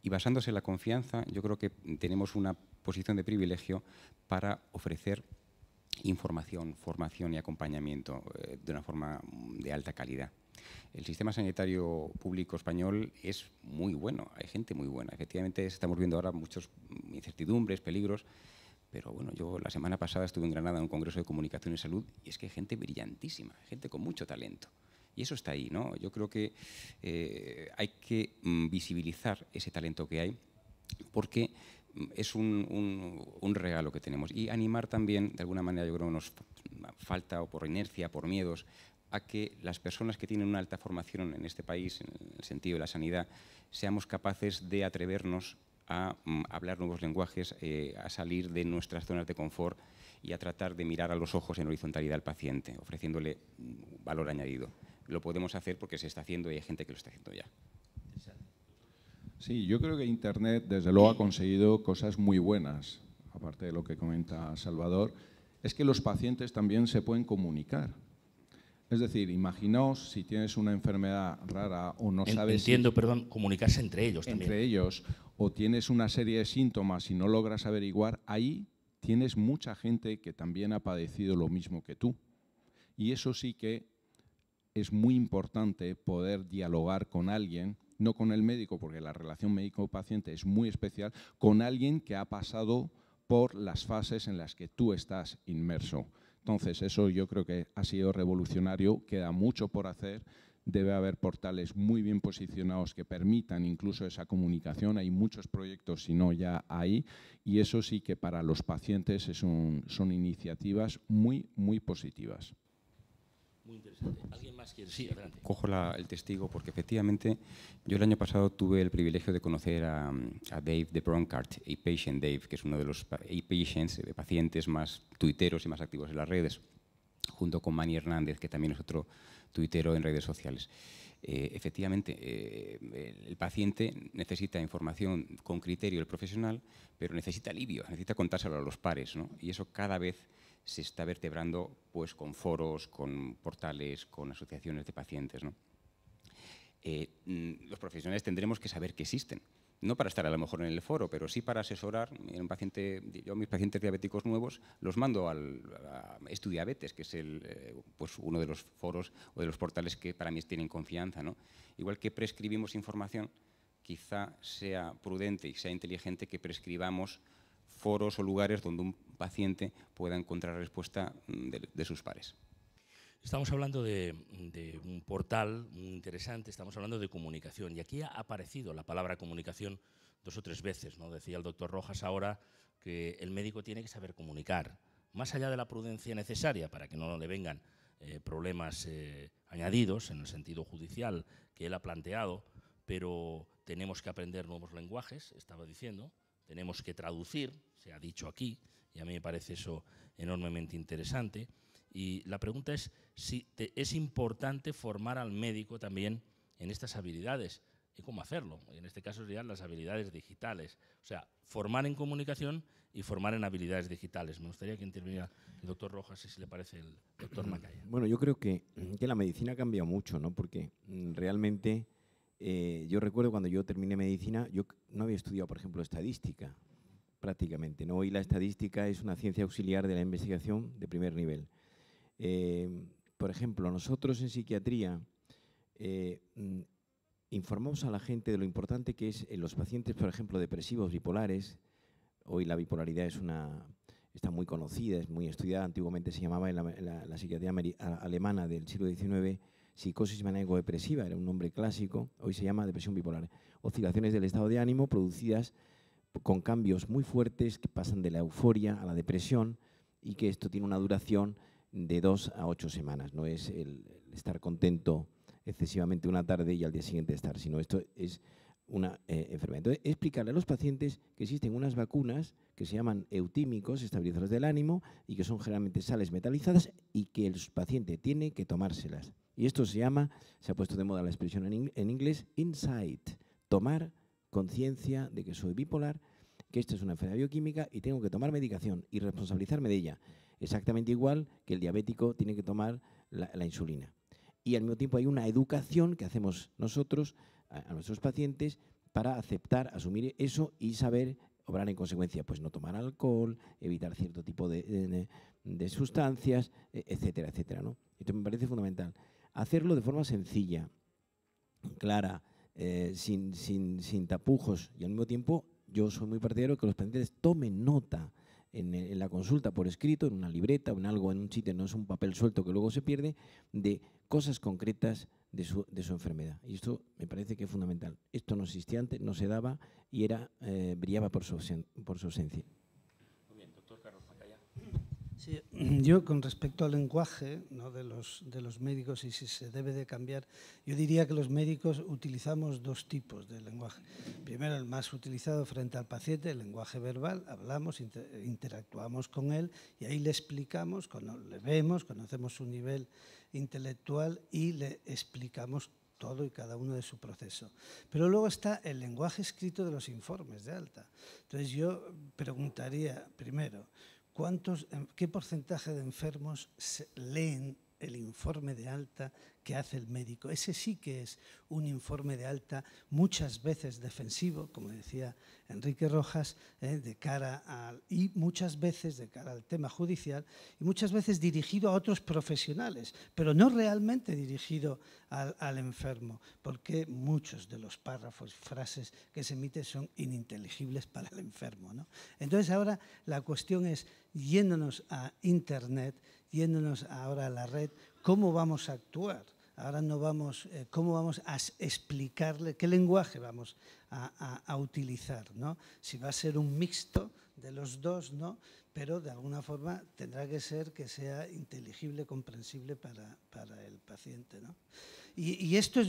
Y basándose en la confianza, yo creo que tenemos una posición de privilegio para ofrecer información, formación y acompañamiento de una forma de alta calidad. El sistema sanitario público español es muy bueno, hay gente muy buena. Efectivamente, estamos viendo ahora muchas incertidumbres, peligros, pero bueno, yo la semana pasada estuve en Granada en un congreso de comunicación y salud y es que hay gente brillantísima, gente con mucho talento. Y eso está ahí, ¿no? Yo creo que hay que visibilizar ese talento que hay porque es un regalo que tenemos. Y animar también, de alguna manera, yo creo que nos falta, o por inercia, por miedos, a que las personas que tienen una alta formación en este país, en el sentido de la sanidad, seamos capaces de atrevernos a hablar nuevos lenguajes, a salir de nuestras zonas de confort y a tratar de mirar a los ojos en horizontalidad al paciente, ofreciéndole valor añadido. Lo podemos hacer porque se está haciendo y hay gente que lo está haciendo ya. Sí, yo creo que Internet, desde luego, ha conseguido cosas muy buenas, aparte de lo que comenta Salvador, es que los pacientes también se pueden comunicar. Es decir, imaginaos si tienes una enfermedad rara o no sabes… Entiendo, perdón, comunicarse entre ellos también. Entre ellos, o tienes una serie de síntomas y no logras averiguar, ahí tienes mucha gente que también ha padecido lo mismo que tú. Y eso sí que es muy importante poder dialogar con alguien, no con el médico, porque la relación médico-paciente es muy especial, con alguien que ha pasado por las fases en las que tú estás inmerso. Entonces, eso yo creo que ha sido revolucionario, queda mucho por hacer, debe haber portales muy bien posicionados que permitan incluso esa comunicación. Hay muchos proyectos, si no ya hay, y eso sí que para los pacientes son iniciativas muy, muy positivas. Muy interesante. ¿Alguien más quiere? Sí, adelante. Cojo el testigo porque efectivamente yo el año pasado tuve el privilegio de conocer a Dave de Broncart, A-Patient Dave, que es uno de los A-Patients, de pacientes más tuiteros y más activos en las redes, junto con Manny Hernández, que también es otro tuitero en redes sociales. Efectivamente, el paciente necesita información con criterio el profesional, pero necesita alivio, necesita contárselo a los pares, ¿no? Y eso cada vez se está vertebrando pues, con foros, con portales, con asociaciones de pacientes, ¿no? Los profesionales tendremos que saber que existen. No para estar a lo mejor en el foro, pero sí para asesorar. En un paciente, yo a mis pacientes diabéticos nuevos los mando a Estudiabetes, que es pues uno de los foros o de los portales que para mí tienen confianza, ¿no? Igual que prescribimos información, quizá sea prudente y sea inteligente que prescribamos foros o lugares donde un paciente pueda encontrar respuesta de sus pares. Estamos hablando de un portal muy interesante, estamos hablando de comunicación, y aquí ha aparecido la palabra comunicación 2 o 3 veces, ¿no? Decía el doctor Rojas ahora que el médico tiene que saber comunicar, más allá de la prudencia necesaria para que no le vengan problemas añadidos en el sentido judicial que él ha planteado, pero tenemos que aprender nuevos lenguajes, estaba diciendo, tenemos que traducir, se ha dicho aquí, y a mí me parece eso enormemente interesante. Y la pregunta es si es importante formar al médico también en estas habilidades y cómo hacerlo. En este caso serían las habilidades digitales. O sea, formar en comunicación y formar en habilidades digitales. Me gustaría que interviniera el doctor Rojas, si le parece el doctor Macaya. Bueno, yo creo que la medicina ha cambiado mucho, ¿no? Porque realmente yo recuerdo cuando yo terminé medicina, yo no había estudiado, por ejemplo, estadística prácticamente, ¿no? Hoy la estadística es una ciencia auxiliar de la investigación de primer nivel. Por ejemplo, nosotros en psiquiatría informamos a la gente de lo importante que es en los pacientes, por ejemplo, depresivos, bipolares. Hoy la bipolaridad está muy conocida, es muy estudiada. Antiguamente se llamaba en la psiquiatría alemana del siglo XIX psicosis maníaco-depresiva, era un nombre clásico. Hoy se llama depresión bipolar. Oscilaciones del estado de ánimo producidas con cambios muy fuertes que pasan de la euforia a la depresión y que esto tiene una duración de 2 a 8 semanas. No es el estar contento excesivamente una tarde y al día siguiente estar, sino esto es una enfermedad. Entonces, explicarle a los pacientes que existen unas vacunas que se llaman eutímicos, estabilizadores del ánimo, y que son generalmente sales metalizadas y que el paciente tiene que tomárselas. Y esto se ha puesto de moda la expresión en inglés, insight, tomar conciencia de que soy bipolar, que esta es una enfermedad bioquímica y tengo que tomar medicación y responsabilizarme de ella. Exactamente igual que el diabético tiene que tomar la insulina. Y al mismo tiempo hay una educación que hacemos nosotros a nuestros pacientes para aceptar, asumir eso y saber obrar en consecuencia. Pues no tomar alcohol, evitar cierto tipo de sustancias, etcétera, etcétera, ¿no? Esto me parece fundamental. Hacerlo de forma sencilla, clara, sin tapujos, y al mismo tiempo yo soy muy partidario de que los pacientes tomen nota en la consulta por escrito, en una libreta o en algo, en un sitio, no es un papel suelto que luego se pierde, de cosas concretas de su enfermedad. Y esto me parece que es fundamental. Esto no existía antes, no se daba y brillaba por su ausencia. Muy bien, doctor Carlos Macaya. Sí, yo con respecto al lenguaje, ¿no?, de los médicos y si se debe de cambiar, yo diría que los médicos utilizamos 2 tipos de lenguaje. Primero, el más utilizado frente al paciente, el lenguaje verbal, hablamos, interactuamos con él y ahí le explicamos, le vemos, conocemos su nivel intelectual y le explicamos todo y cada uno de su proceso. Pero luego está el lenguaje escrito de los informes de alta. Entonces yo preguntaría primero, ¿qué porcentaje de enfermos leen el informe de alta que hace el médico? Ese sí que es un informe de alta muchas veces defensivo, como decía Enrique Rojas, y muchas veces de cara al tema judicial y muchas veces dirigido a otros profesionales, pero no realmente dirigido al enfermo, porque muchos de los párrafos, frases que se emiten son ininteligibles para el enfermo, ¿no? Entonces ahora la cuestión es, yéndonos a Internet, yéndonos ahora a la red, ¿cómo vamos a actuar Ahora no vamos, ¿cómo vamos a explicarle, qué lenguaje vamos a utilizar, ¿no? Si va a ser un mixto de los dos, ¿no? Pero de alguna forma tendrá que ser que sea inteligible, comprensible para el paciente, ¿no? Y esto,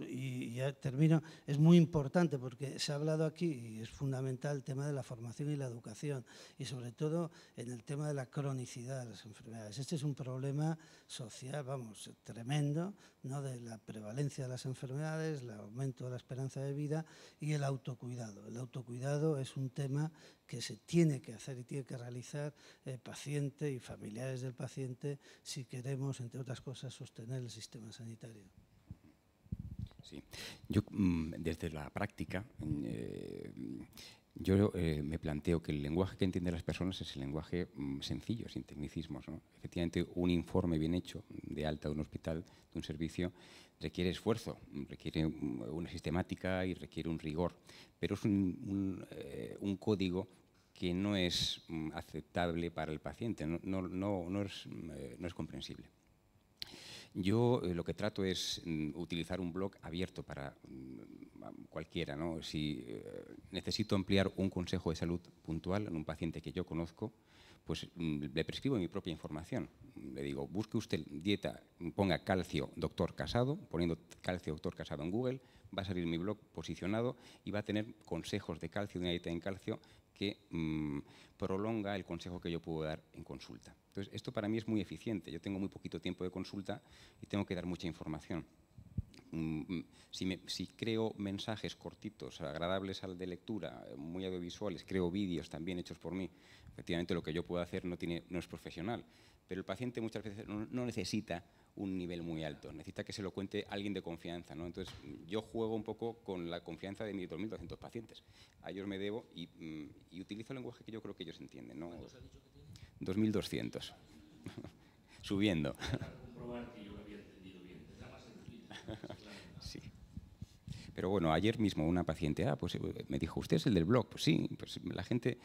y ya termino, es muy importante porque se ha hablado aquí y es fundamental el tema de la formación y la educación y sobre todo en el tema de la cronicidad de las enfermedades. Este es un problema social, vamos, tremendo, ¿no? De la prevalencia de las enfermedades, el aumento de la esperanza de vida y el autocuidado. El autocuidado es un tema que se tiene que hacer y tiene que realizar el paciente y familiares del paciente si queremos, entre otras cosas, sostener el sistema sanitario. Sí, yo desde la práctica yo me planteo que el lenguaje que entienden las personas es el lenguaje sencillo, sin tecnicismos, ¿no? Efectivamente, un informe bien hecho de alta de un hospital, de un servicio, requiere esfuerzo, requiere una sistemática y requiere un rigor, pero es un código que no es aceptable para el paciente, no es comprensible. Yo lo que trato es utilizar un blog abierto para cualquiera, ¿no? Si necesito ampliar un consejo de salud puntual en un paciente que yo conozco, pues le prescribo mi propia información. Le digo, busque usted dieta, ponga calcio doctor Casado, poniendo calcio doctor Casado en Google, va a salir mi blog posicionado y va a tener consejos de calcio, de una dieta en calcio que prolonga el consejo que yo puedo dar en consulta. Entonces, esto para mí es muy eficiente. Yo tengo muy poquito tiempo de consulta y tengo que dar mucha información. Si creo mensajes cortitos, agradables al de lectura, muy audiovisuales, creo vídeos también hechos por mí, efectivamente lo que yo puedo hacer no es profesional, pero el paciente muchas veces no necesita un nivel muy alto, necesita que se lo cuente alguien de confianza, ¿no? Entonces, yo juego un poco con la confianza de mis 2.200 pacientes. A ellos me debo y utilizo el lenguaje que yo creo que ellos entienden, ¿no? ¿Cuántos has dicho que tiene? 2.200. Subiendo. Sí. Pero bueno, ayer mismo una paciente pues me dijo, ¿usted es el del blog? Pues sí, pues la gente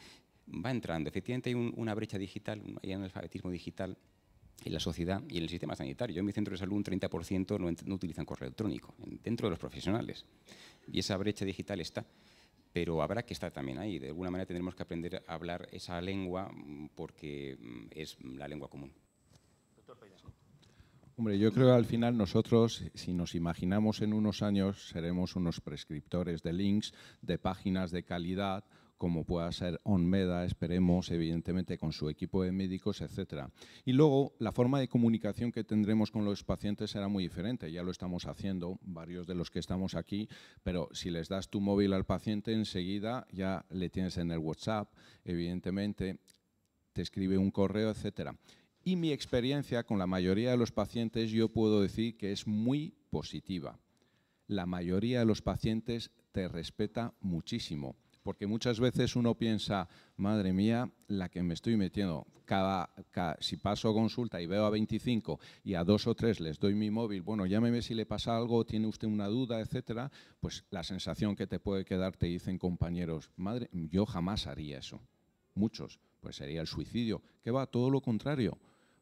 va entrando. Efectivamente hay una brecha digital, hay un analfabetismo digital en la sociedad y en el sistema sanitario. Yo en mi centro de salud un 30% no utilizan correo electrónico, dentro de los profesionales. Y esa brecha digital está, pero habrá que estar también ahí. De alguna manera tendremos que aprender a hablar esa lengua porque es la lengua común. Hombre, yo creo que al final nosotros, si nos imaginamos en unos años, seremos unos prescriptores de links, de páginas de calidad, como pueda ser OnMeda, esperemos, evidentemente, con su equipo de médicos, etcétera. Y luego, la forma de comunicación que tendremos con los pacientes será muy diferente. Ya lo estamos haciendo, varios de los que estamos aquí, pero si les das tu móvil al paciente, enseguida ya le tienes en el WhatsApp, evidentemente, te escribe un correo, etcétera. Y mi experiencia con la mayoría de los pacientes, yo puedo decir que es muy positiva. La mayoría de los pacientes te respeta muchísimo, porque muchas veces uno piensa, madre mía, la que me estoy metiendo. Si paso consulta y veo a 25 y a 2 o 3 les doy mi móvil, bueno, llámeme si le pasa algo, tiene usted una duda, etcétera, pues la sensación que te puede quedar, te dicen compañeros, madre, yo jamás haría eso. Muchos, pues sería el suicidio, que va todo lo contrario.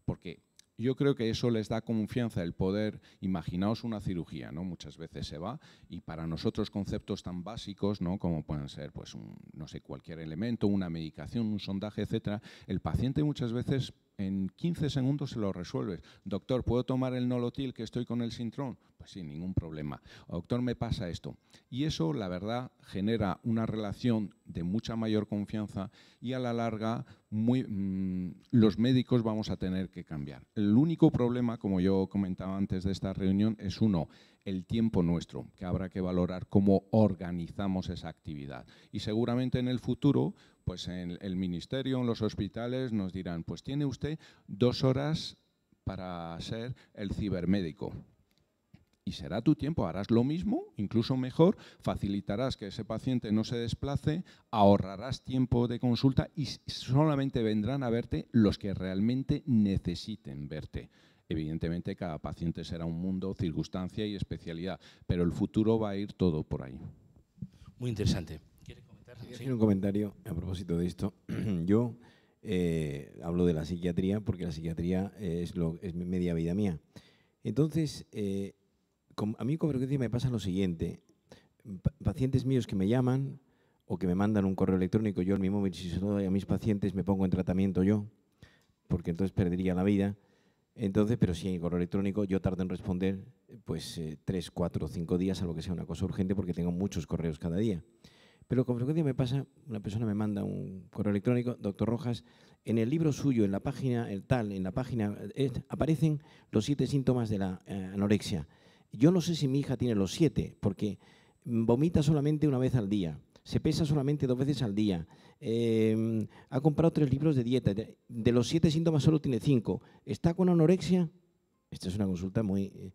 Porque yo creo que eso les da confianza el poder, imaginaos una cirugía, ¿no? Muchas veces se va y para nosotros conceptos tan básicos, ¿no? Como pueden ser, pues, no sé, cualquier elemento, una medicación, un sondaje, etcétera, el paciente muchas veces en 15 segundos se lo resuelves. Doctor, ¿puedo tomar el Nolotil que estoy con el Sintrón? Pues sí, ningún problema. Doctor, me pasa esto. Y eso, la verdad, genera una relación de mucha mayor confianza y a la larga los médicos vamos a tener que cambiar. El único problema, como yo comentaba antes de esta reunión, es el tiempo nuestro, que habrá que valorar cómo organizamos esa actividad. Y seguramente en el futuro, pues en el ministerio, en los hospitales, nos dirán, pues tiene usted 2 horas para ser el cibermédico. Y será tu tiempo, harás lo mismo, incluso mejor, facilitarás que ese paciente no se desplace, ahorrarás tiempo de consulta y solamente vendrán a verte los que realmente necesiten verte. Evidentemente, cada paciente será un mundo, circunstancia y especialidad, pero el futuro va a ir todo por ahí. Muy interesante. ¿Quiere comentar? Quería hacer un comentario a propósito de esto. Yo hablo de la psiquiatría porque la psiquiatría es media vida mía. Entonces, A mí con frecuencia me pasa lo siguiente. Pacientes míos que me llaman o que me mandan un correo electrónico, yo en mi móvil, si se lo doy a mis pacientes, me pongo en tratamiento yo, porque entonces perdería la vida. Entonces, pero si hay correo electrónico, yo tardo en responder pues 3, 4, 5 días a lo que sea una cosa urgente, porque tengo muchos correos cada día. Pero con frecuencia me pasa, una persona me manda un correo electrónico, doctor Rojas, en el libro suyo, en la página, aparecen los 7 síntomas de la anorexia. Yo no sé si mi hija tiene los 7, porque vomita solamente una vez al día, se pesa solamente 2 veces al día, ha comprado 3 libros de dieta, de los 7 síntomas solo tiene 5. ¿Está con anorexia? Esta es una consulta muy...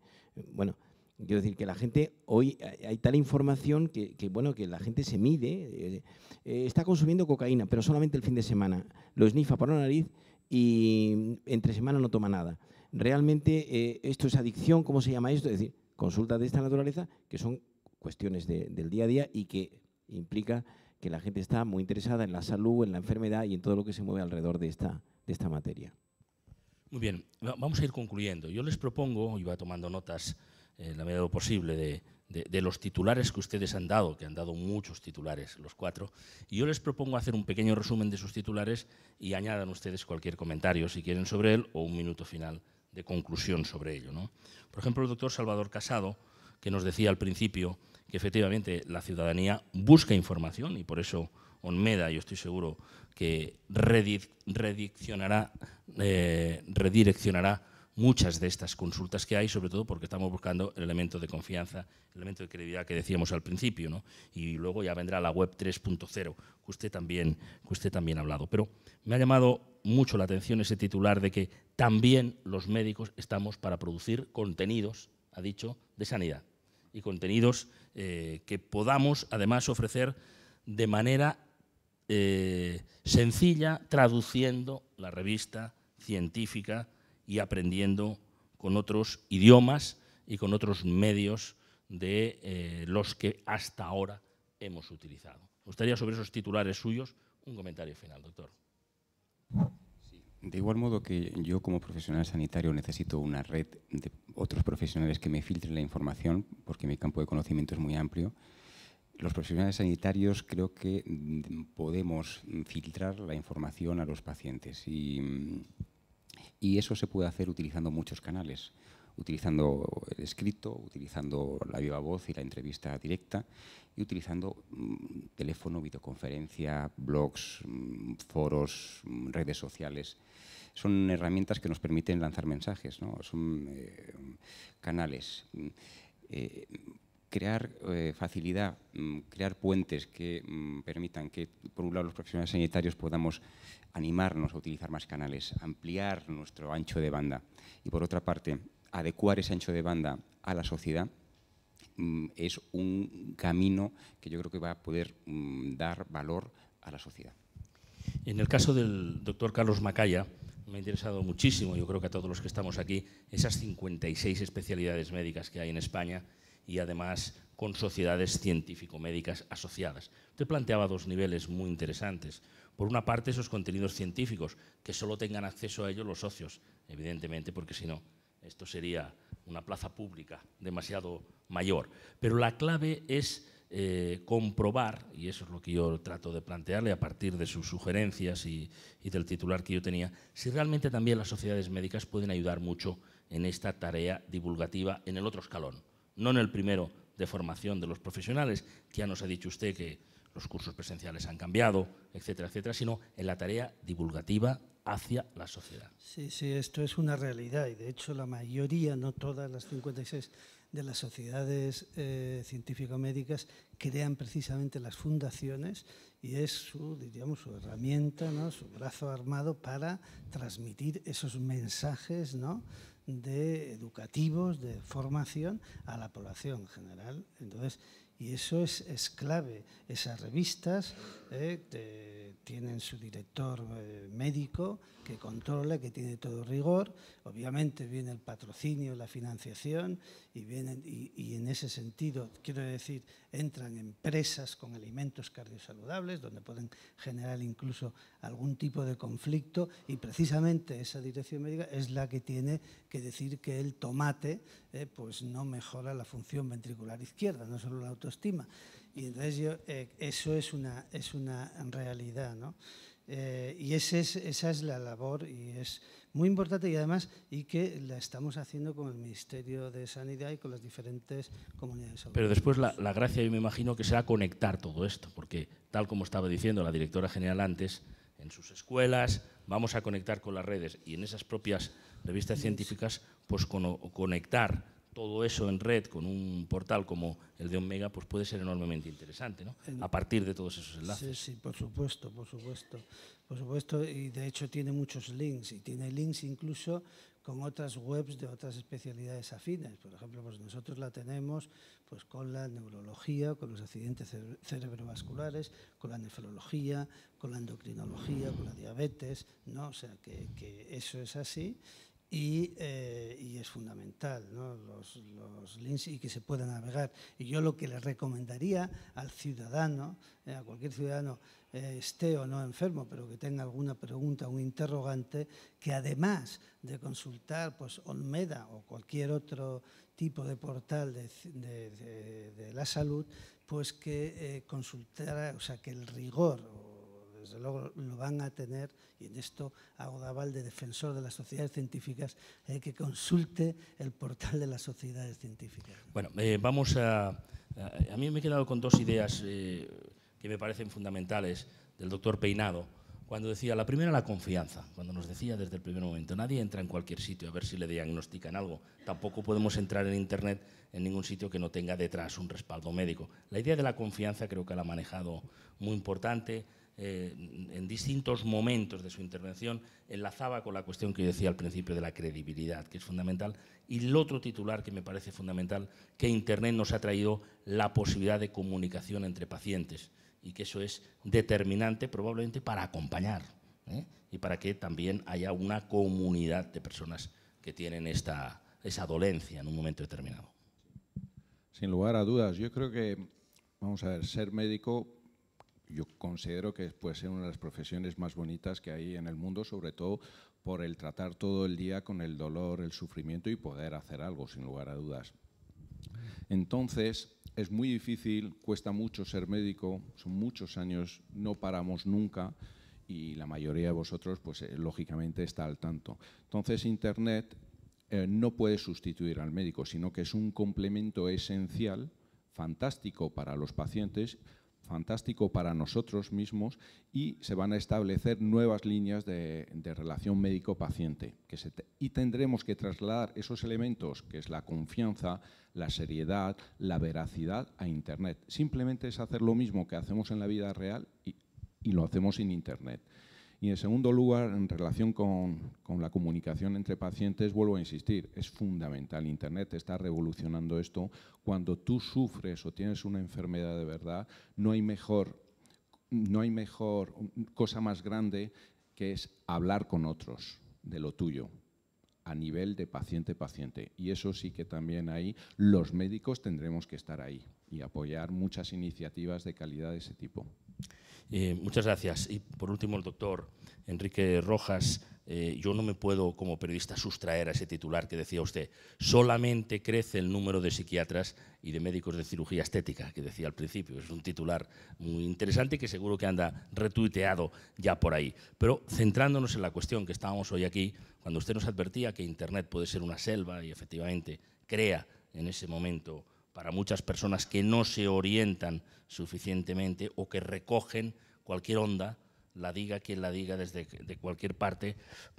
bueno, quiero decir que la gente, hoy hay tal información que la gente se mide, está consumiendo cocaína, pero solamente el fin de semana, lo esnifa por la nariz y entre semana no toma nada. Realmente esto es adicción, ¿cómo se llama esto? Es decir, consultas de esta naturaleza que son cuestiones del día a día y que implica que la gente está muy interesada en la salud, en la enfermedad y en todo lo que se mueve alrededor de esta materia. Muy bien, vamos a ir concluyendo. Yo les propongo, iba tomando notas en la medida de lo posible de los titulares que ustedes han dado, que han dado muchos titulares, los 4, y yo les propongo hacer un pequeño resumen de sus titulares y añadan ustedes cualquier comentario, si quieren, sobre él o un minuto final de conclusión sobre ello, ¿no? Por ejemplo, el doctor Salvador Casado, que nos decía al principio que efectivamente la ciudadanía busca información y por eso ONMEDA, yo estoy seguro que redireccionará muchas de estas consultas que hay, sobre todo porque estamos buscando el elemento de confianza, el elemento de credibilidad que decíamos al principio, ¿no? Y luego ya vendrá la web 3.0, que usted también ha hablado. Pero me ha llamado mucho la atención ese titular de que también los médicos estamos para producir contenidos, ha dicho, de sanidad, y contenidos que podamos además ofrecer de manera sencilla, traduciendo la revista científica y aprendiendo con otros idiomas y con otros medios de los que hasta ahora hemos utilizado. Me gustaría sobre esos titulares suyos un comentario final, doctor. Sí. De igual modo que yo como profesional sanitario necesito una red de otros profesionales que me filtren la información, porque mi campo de conocimiento es muy amplio. Los profesionales sanitarios creo que podemos filtrar la información a los pacientes y eso se puede hacer utilizando muchos canales, utilizando el escrito, utilizando la viva voz y la entrevista directa y utilizando teléfono, videoconferencia, blogs, foros, redes sociales. Son herramientas que nos permiten lanzar mensajes, ¿no? Son canales. Crear facilidad, crear puentes que permitan que, por un lado, los profesionales sanitarios podamos animarnos a utilizar más canales, ampliar nuestro ancho de banda y, por otra parte, adecuar ese ancho de banda a la sociedad, es un camino que yo creo que va a poder dar valor a la sociedad. En el caso del doctor Carlos Macaya, me ha interesado muchísimo, yo creo que a todos los que estamos aquí, esas 56 especialidades médicas que hay en España y además con sociedades científico-médicas asociadas. Usted planteaba 2 niveles muy interesantes. Por una parte, esos contenidos científicos, que solo tengan acceso a ellos los socios, evidentemente, porque si no, esto sería una plaza pública demasiado mayor. Pero la clave es comprobar, y eso es lo que yo trato de plantearle a partir de sus sugerencias y del titular que yo tenía, si realmente también las sociedades médicas pueden ayudar mucho en esta tarea divulgativa en el otro escalón, no en el primero de formación de los profesionales, que ya nos ha dicho usted que los cursos presenciales han cambiado, etcétera, etcétera, sino en la tarea divulgativa hacia la sociedad. Sí, esto es una realidad y de hecho la mayoría, no todas las 56 de las sociedades científico-médicas crean precisamente las fundaciones y es su herramienta, ¿no? Su brazo armado para transmitir esos mensajes, ¿no? Educativos, de formación a la población en general. Entonces, Y eso es clave. Esas revistas tienen su director médico que controla, que tiene todo rigor. Obviamente viene el patrocinio, la financiación y en ese sentido, quiero decir, entran empresas con alimentos cardiosaludables donde pueden generar incluso algún tipo de conflicto, y precisamente esa dirección médica es la que tiene que decir que el tomate pues no mejora la función ventricular izquierda, no solo la autoestima. Y entonces eso es una realidad, ¿no? Y esa es la labor, y es muy importante, y además que la estamos haciendo con el Ministerio de Sanidad y con las diferentes comunidades autónomas. Pero después la gracia, yo me imagino, que será conectar todo esto, porque tal como estaba diciendo la directora general antes, en sus escuelas vamos a conectar con las redes, y en esas propias revistas científicas, pues conectar todo eso en red con un portal como el de Omega, pues puede ser enormemente interesante, ¿no? A partir de todos esos enlaces. Sí, por supuesto. Por supuesto, y de hecho tiene muchos links, y tiene links incluso con otras webs de otras especialidades afines. Por ejemplo, pues nosotros la tenemos pues con la neurología, con los accidentes cerebrovasculares, con la nefrología, con la endocrinología, con la diabetes, ¿no? O sea, que eso es así. Y es fundamental, ¿no? los links, y que se pueda navegar. Y yo lo que le recomendaría al ciudadano, a cualquier ciudadano, esté o no enfermo, pero que tenga alguna pregunta, un interrogante, que además de consultar pues Olmeda o cualquier otro tipo de portal de la salud, pues que consultara, o sea, que el rigor, desde luego lo van a tener, y en esto hago de aval de defensor de las sociedades científicas, que consulte el portal de las sociedades científicas. Bueno, vamos a mí me he quedado con dos ideas que me parecen fundamentales del doctor Peinado, cuando decía, la primera, la confianza, cuando nos decía desde el primer momento, nadie entra en cualquier sitio a ver si le diagnostican algo, tampoco podemos entrar en Internet en ningún sitio que no tenga detrás un respaldo médico. La idea de la confianza creo que la ha manejado muy importante. En distintos momentos de su intervención enlazaba con la cuestión que yo decía al principio de la credibilidad, que es fundamental, y el otro titular que me parece fundamental, que Internet nos ha traído la posibilidad de comunicación entre pacientes, y que eso es determinante probablemente para acompañar, y para que también haya una comunidad de personas que tienen esa dolencia en un momento determinado. Sin lugar a dudas, yo creo que, vamos a ver, ser médico, yo considero que puede ser una de las profesiones más bonitas que hay en el mundo, sobre todo por el tratar todo el día con el dolor, el sufrimiento y poder hacer algo, sin lugar a dudas. Entonces, es muy difícil, cuesta mucho ser médico, son muchos años, no paramos nunca, y la mayoría de vosotros, pues lógicamente, está al tanto. Entonces, Internet no puede sustituir al médico, sino que es un complemento esencial, fantástico para los pacientes, fantástico para nosotros mismos, y se van a establecer nuevas líneas de relación médico-paciente. Y tendremos que trasladar esos elementos, que es la confianza, la seriedad, la veracidad, a Internet. Simplemente es hacer lo mismo que hacemos en la vida real y lo hacemos en Internet. Y en segundo lugar, en relación con la comunicación entre pacientes, vuelvo a insistir, es fundamental. Internet está revolucionando esto. Cuando tú sufres o tienes una enfermedad de verdad, no hay mejor cosa más grande que es hablar con otros de lo tuyo, a nivel de paciente-paciente. Y eso sí que también ahí los médicos tendremos que estar ahí y apoyar muchas iniciativas de calidad de ese tipo. Muchas gracias. Y por último, el doctor Enrique Rojas. Yo no me puedo, como periodista, sustraer a ese titular que decía usted. Solamente crece el número de psiquiatras y de médicos de cirugía estética, que decía al principio. Es un titular muy interesante que seguro que anda retuiteado ya por ahí. Pero centrándonos en la cuestión que estábamos hoy aquí, cuando usted nos advertía que Internet puede ser una selva, y efectivamente crea en ese momento para muchas personas que no se orientan suficientemente o que recogen cualquier onda, la diga quien la diga desde de cualquier parte,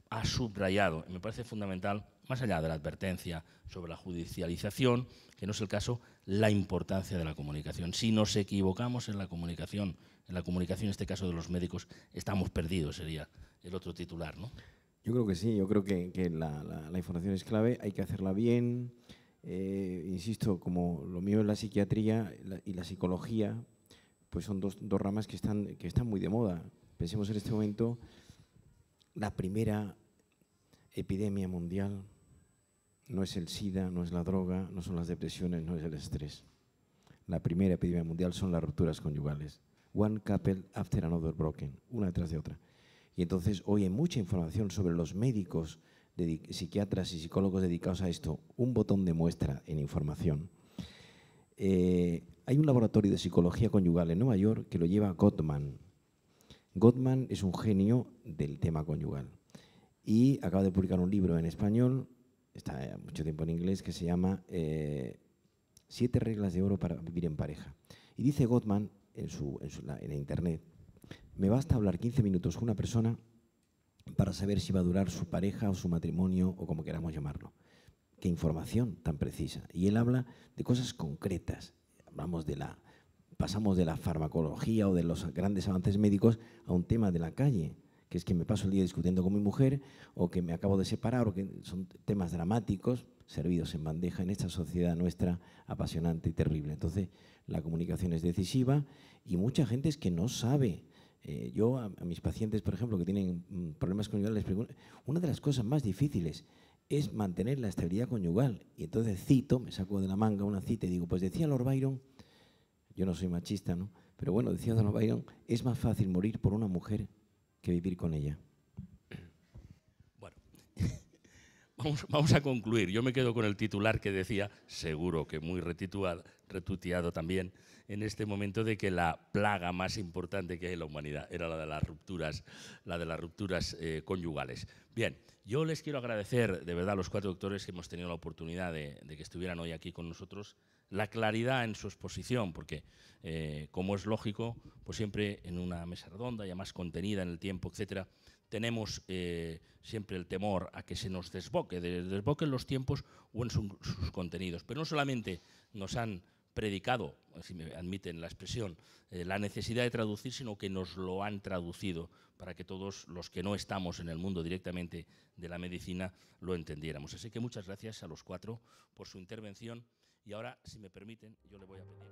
ha subrayado, y me parece fundamental, más allá de la advertencia sobre la judicialización, que no es el caso, la importancia de la comunicación. Si nos equivocamos en la comunicación, en este caso de los médicos, estamos perdidos, sería el otro titular, ¿no? Yo creo que sí, yo creo que la información es clave, hay que hacerla bien, Insisto, como lo mío es la psiquiatría y la psicología, pues son dos ramas que están muy de moda. Pensemos en este momento, la primera epidemia mundial no es el SIDA, no es la droga, no son las depresiones, no es el estrés. La primera epidemia mundial son las rupturas conyugales. One couple after another broken, una detrás de otra. Y entonces hoy hay mucha información sobre los médicos, psiquiatras y psicólogos dedicados a esto. Un botón de muestra en información. Hay un laboratorio de psicología conyugal en Nueva York que lo lleva Gottman. Gottman es un genio del tema conyugal y acaba de publicar un libro en español, está mucho tiempo en inglés, que se llama 7 reglas de oro para vivir en pareja. Y dice Gottman en internet, me basta hablar 15 minutos con una persona para saber si va a durar su pareja o su matrimonio o como queramos llamarlo. Qué información tan precisa. Y él habla de cosas concretas. Pasamos de la farmacología o de los grandes avances médicos a un tema de la calle, que es que me paso el día discutiendo con mi mujer o que me acabo de separar, o que son temas dramáticos servidos en bandeja en esta sociedad nuestra apasionante y terrible. Entonces, la comunicación es decisiva y mucha gente es que no sabe. Yo a mis pacientes, por ejemplo, que tienen problemas conyugales, les pregunto, una de las cosas más difíciles es mantener la estabilidad conyugal. Y entonces me saco de la manga una cita y digo, pues decía Lord Byron, yo no soy machista, ¿no? Pero bueno, decía Lord Byron, es más fácil morir por una mujer que vivir con ella. Bueno, vamos a concluir. Yo me quedo con el titular que decía, seguro que muy retuiteado también, en este momento, de que la plaga más importante que hay en la humanidad era la de las rupturas conyugales. Bien, yo les quiero agradecer de verdad a los 4 doctores que hemos tenido la oportunidad de que estuvieran hoy aquí con nosotros, la claridad en su exposición, porque como es lógico, pues siempre en una mesa redonda, ya más contenida en el tiempo, etcétera, tenemos siempre el temor a que se nos desboquen los tiempos o en sus contenidos. Pero no solamente nos han predicado, si me admiten la expresión, la necesidad de traducir, sino que nos lo han traducido para que todos los que no estamos en el mundo directamente de la medicina lo entendiéramos. Así que muchas gracias a los 4 por su intervención y ahora, si me permiten, yo le voy a pedir...